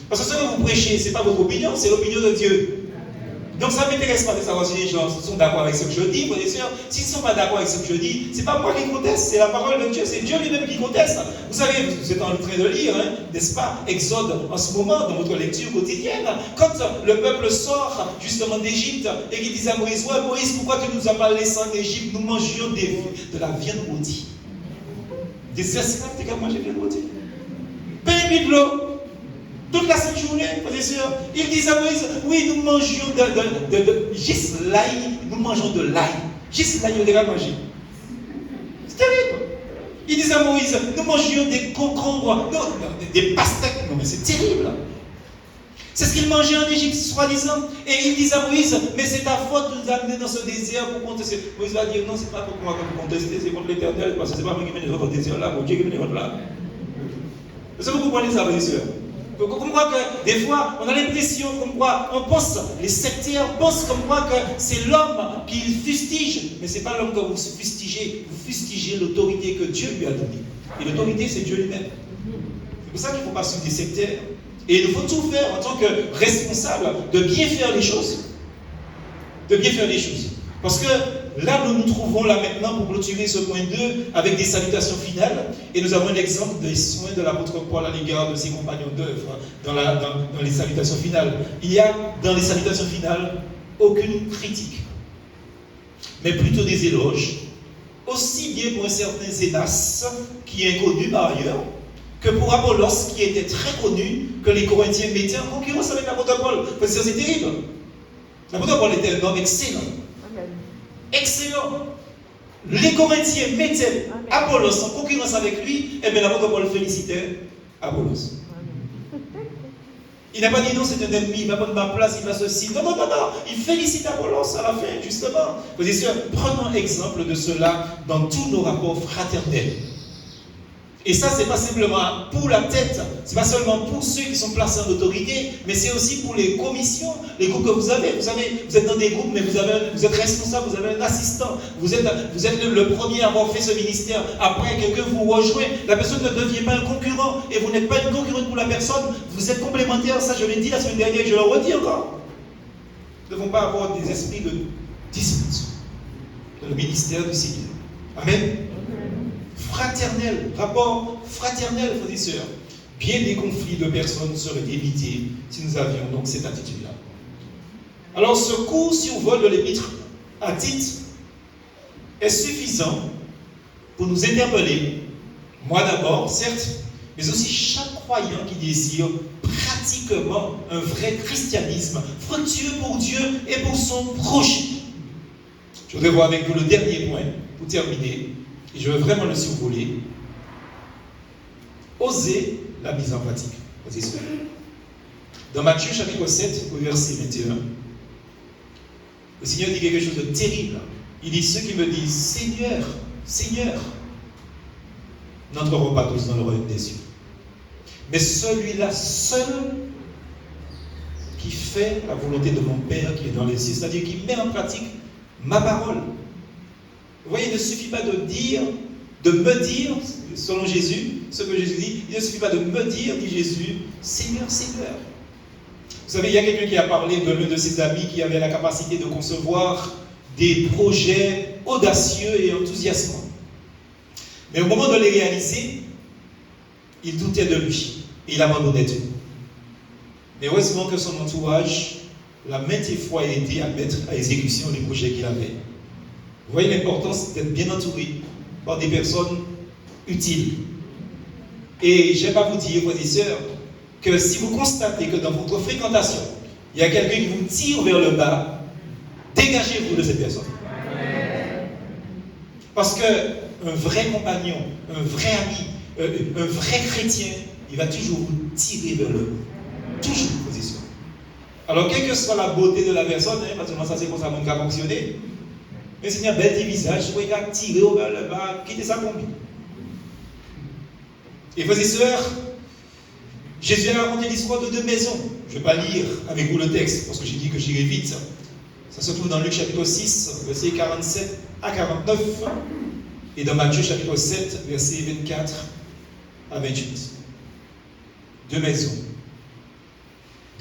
Parce que ce que vous prêchez, ce n'est pas votre opinion, c'est l'opinion de Dieu. Donc ça ne m'intéresse pas de savoir si les gens sont d'accord avec ce que je dis, frères et sœurs. S'ils ne sont pas d'accord avec ce que je dis, ce n'est pas moi qui conteste, c'est la parole de Dieu, c'est Dieu lui-même qui conteste. Vous savez, vous êtes en train de lire, n'est-ce pas, Exode en ce moment, dans votre lecture quotidienne. Quand le peuple sort justement d'Égypte et qu'il dit à Moïse, ouais, Moïse, pourquoi tu ne nous as pas laissés en Égypte? Nous mangions de la viande rôtie. Des esclaves, t'es qu'à manger de la viande rôtie. Pain et de l'eau. Toute la sainte journée, frères et sœurs, ils disent à Moïse, oui, nous mangions juste l'ail, nous mangeons de l'ail. Juste l'ail, on devrait manger. C'est terrible. Ils disent à Moïse, nous mangions des concombres, des pastèques. Non, mais c'est terrible. C'est ce qu'ils mangeaient en Égypte, soi-disant. Et ils disent à Moïse, mais c'est ta faute de nous amener dans ce désert pour contester. Moïse va dire, non, c'est pas pour moi que vous contestez, c'est contre l'Éternel, parce que c'est pas moi qui mène votre désert là, c'est Dieu qui mène votre là. Est-ce que vous comprenez ça, frères et sœurs? Donc, on voit que des fois, on a l'impression comme quoi, on pense, les sectaires pensent comme quoi que c'est l'homme qui fustige, mais ce n'est pas l'homme que vous fustigez l'autorité que Dieu lui a donnée. Et l'autorité, c'est Dieu lui-même. C'est pour ça qu'il ne faut pas suivre des sectaires. Et il faut tout faire en tant que responsable de bien faire les choses. De bien faire les choses. Parce que là, nous nous trouvons là maintenant pour clôturer ce point 2 avec des salutations finales. Et nous avons un exemple des soins de l'apôtre Paul à l'égard de ses compagnons d'œuvre dans les salutations finales. Il y a dans les salutations finales aucune critique, mais plutôt des éloges, aussi bien pour un certain Zénas, qui est inconnu par ailleurs, que pour Apollos, qui était très connu, que les Corinthiens mettaient en concurrence avec l'apôtre Paul. Parce que c'est terrible. L'apôtre Paul était un homme excellent. Excellent. Les Corinthiens mettaient Apollos en concurrence avec lui, et bien l'apôtre Paul félicitait Apollos. Il n'a pas dit non, c'est un ennemi, il va prendre ma place, il va ceci. Non, non, non, non. Il félicite Apollos à la fin, justement. Frères et sœurs, prenons exemple de cela dans tous nos rapports fraternels. Et ça, ce n'est pas simplement pour la tête, ce n'est pas seulement pour ceux qui sont placés en autorité, mais c'est aussi pour les commissions, les groupes que vous avez. Vous êtes dans des groupes, mais vous êtes responsable, vous avez un assistant. Vous êtes le premier à avoir fait ce ministère. Après, quelqu'un vous rejoint. La personne ne devient pas un concurrent, et vous n'êtes pas une concurrente pour la personne. Vous êtes complémentaires. Ça, je l'ai dit la semaine dernière, et je le redis encore. Nous ne devons pas avoir des esprits de dispute dans le ministère du Seigneur. Amen. Fraternel, rapport fraternel, frères et sœurs. bien des conflits de personnes seraient évités si nous avions donc cette attitude-là. Alors ce court survol de l'épître à Tite est suffisant pour nous interpeller, moi d'abord, certes, mais aussi chaque croyant qui désire pratiquement un vrai christianisme fructueux pour Dieu et pour son prochain. Je voudrais voir avec vous le dernier point pour terminer, et je veux vraiment le survoler. Oser la mise en pratique. Dans Matthieu chapitre 7, au verset 21, le Seigneur dit quelque chose de terrible. Il dit, ceux qui me disent, Seigneur, Seigneur, n'entreront pas tous dans le royaume des cieux. Mais celui-là seul qui fait la volonté de mon Père qui est dans les cieux, c'est-à-dire qui met en pratique ma parole. Vous voyez, il ne suffit pas de dire, de me dire, selon Jésus, ce que Jésus dit, il ne suffit pas de me dire, dit Jésus, Seigneur, Seigneur. Vous savez, il y a quelqu'un qui a parlé de l'un de ses amis qui avait la capacité de concevoir des projets audacieux et enthousiasmants. Mais au moment de les réaliser, il doutait de lui et il abandonnait tout. Mais heureusement que son entourage l'a maintes fois aidé à mettre à exécution les projets qu'il avait. Vous voyez l'importance d'être bien entouré par des personnes utiles. Et je ne vais pas vous dire, frères et sœurs, que si vous constatez que dans votre fréquentation, il y a quelqu'un qui vous tire vers le bas, dégagez-vous de cette personne. Parce qu'un vrai compagnon, un vrai ami, un vrai chrétien, il va toujours vous tirer vers le haut. Toujours, frères et sœurs. Alors, quelle que soit la beauté de la personne, parce que ça c'est pour ça que ça fonctionner, mais s'il y a un bel visage, vous pouvez tirer vers le bas, quittez sa combi. Et frères et sœurs, Jésus a raconté l'histoire de deux maisons. Je ne vais pas lire avec vous le texte, parce que j'ai dit que j'irai vite. Ça se trouve dans Luc chapitre 6, versets 47 à 49, et dans Matthieu chapitre 7, versets 24 à 28. Deux maisons.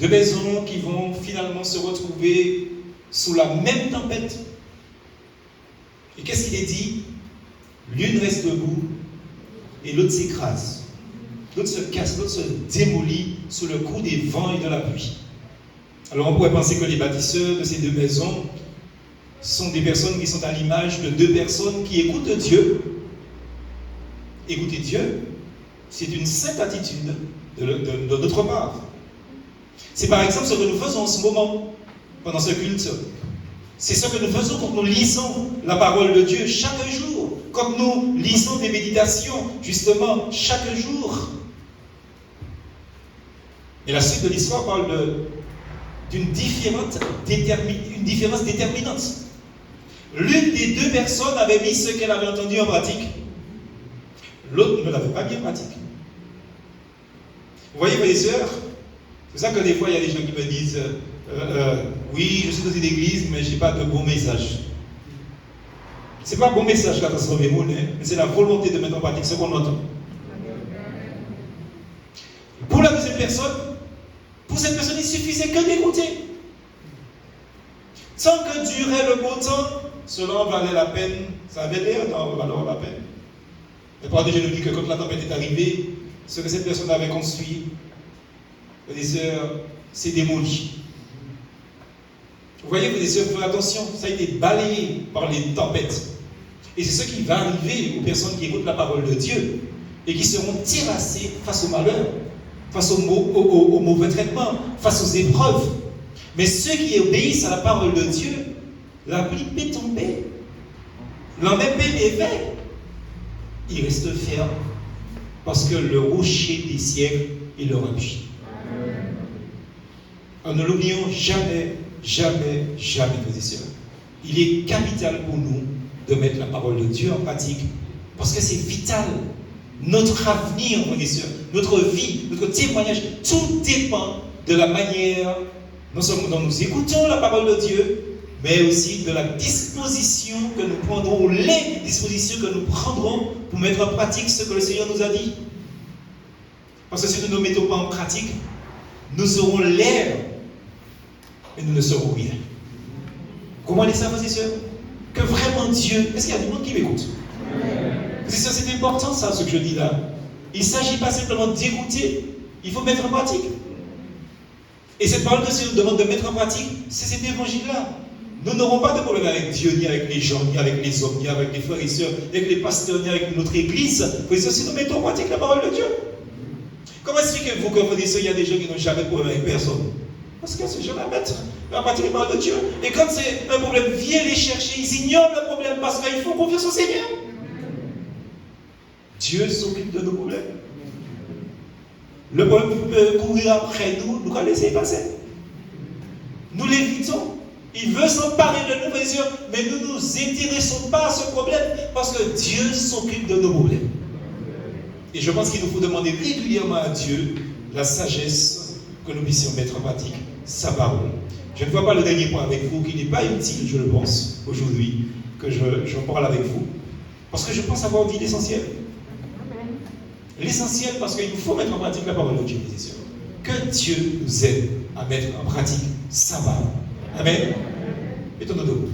Deux maisons qui vont finalement se retrouver sous la même tempête. Et qu'est-ce qu'il est dit? L'une reste debout et l'autre s'écrase. L'autre se casse, l'autre se démolit sous le coup des vents et de la pluie. Alors on pourrait penser que les bâtisseurs de ces deux maisons sont des personnes qui sont à l'image de deux personnes qui écoutent Dieu. Écouter Dieu, c'est une sainte attitude de notre part. C'est par exemple ce que nous faisons en ce moment, pendant ce culte. C'est ce que nous faisons quand nous lisons la parole de Dieu chaque jour, quand nous lisons des méditations, justement, chaque jour. Et la suite de l'histoire parle d'une différence déterminante. L'une des deux personnes avait mis ce qu'elle avait entendu en pratique. L'autre ne l'avait pas mis en pratique. Vous voyez, mes sœurs, c'est ça que des fois, il y a des gens qui me disent oui, je suis dans une église, mais je n'ai pas de bon message. Ce n'est pas un bon message qui a transformé le monde, mais c'est la volonté de mettre en pratique ce qu'on entend. Pour la deuxième personne, pour cette personne, il suffisait que d'écouter. Tant que durait le beau temps, cela valait la peine, ça avait l'air d'en valoir la peine. Et pour je nous dis que quand la tempête est arrivée, ce que cette personne avait construit, les heures, c'est démoli. Vous voyez, frères et sœurs, faites attention, ça a été balayé par les tempêtes. Et c'est ce qui va arriver aux personnes qui écoutent la parole de Dieu et qui seront terrassées face au malheur, face au mauvais traitement, face aux épreuves. Mais ceux qui obéissent à la parole de Dieu, la pluie peut tomber, l'homme peut lever, il reste ferme parce que le rocher des siècles est leur appui. Alors, ne l'oublions jamais, jamais, jamais, frères et sœurs. Il est capital pour nous de mettre la parole de Dieu en pratique parce que c'est vital. Notre avenir, frères et sœurs, notre vie, notre témoignage, tout dépend de la manière, non seulement dont nous écoutons la parole de Dieu, mais aussi de la disposition que nous prendrons, les dispositions que nous prendrons pour mettre en pratique ce que le Seigneur nous a dit. Parce que si nous ne mettons pas en pratique, nous aurons l'air, mais nous ne serons rien. Comment est ça, frères et sœurs? Que vraiment Dieu, est-ce qu'il y a du monde qui m'écoute? C'est ça, c'est important ça, ce que je dis là. Il ne s'agit pas simplement d'écouter, il faut mettre en pratique. Et cette parole que Dieu nous demande de mettre en pratique, c'est cet évangile-là. Nous n'aurons pas de problème avec Dieu, ni avec les gens, ni avec les hommes, ni avec les frères et sœurs, ni avec les pasteurs, ni avec notre église. Mais si nous mettons en pratique la parole de Dieu. Comment expliquez-vous que vous dites qu'il y a des gens qui n'ont jamais de problème avec personne? Parce que ces gens-là mettent en pratique la parole de Dieu. Et quand c'est un problème, viens les chercher, ils ignorent le problème parce qu'ils font confiance au Seigneur. Dieu s'occupe de nos problèmes. Le problème peut courir après nous, nous allons laisser passer. Nous l'évitons. Il veut s'emparer de nous, mais nous ne nous intéressons pas à ce problème parce que Dieu s'occupe de nos problèmes. Et je pense qu'il nous faut demander régulièrement à Dieu la sagesse que nous puissions mettre en pratique sa parole. Je ne vois pas le dernier point avec vous qui n'est pas utile, je le pense, aujourd'hui, que je parle avec vous, parce que je pense avoir dit l'essentiel. L'essentiel parce qu'il nous faut mettre en pratique la parole de Dieu, mes sœurs. Que Dieu nous aide à mettre en pratique sa parole. Amen. Mettons-nous debout.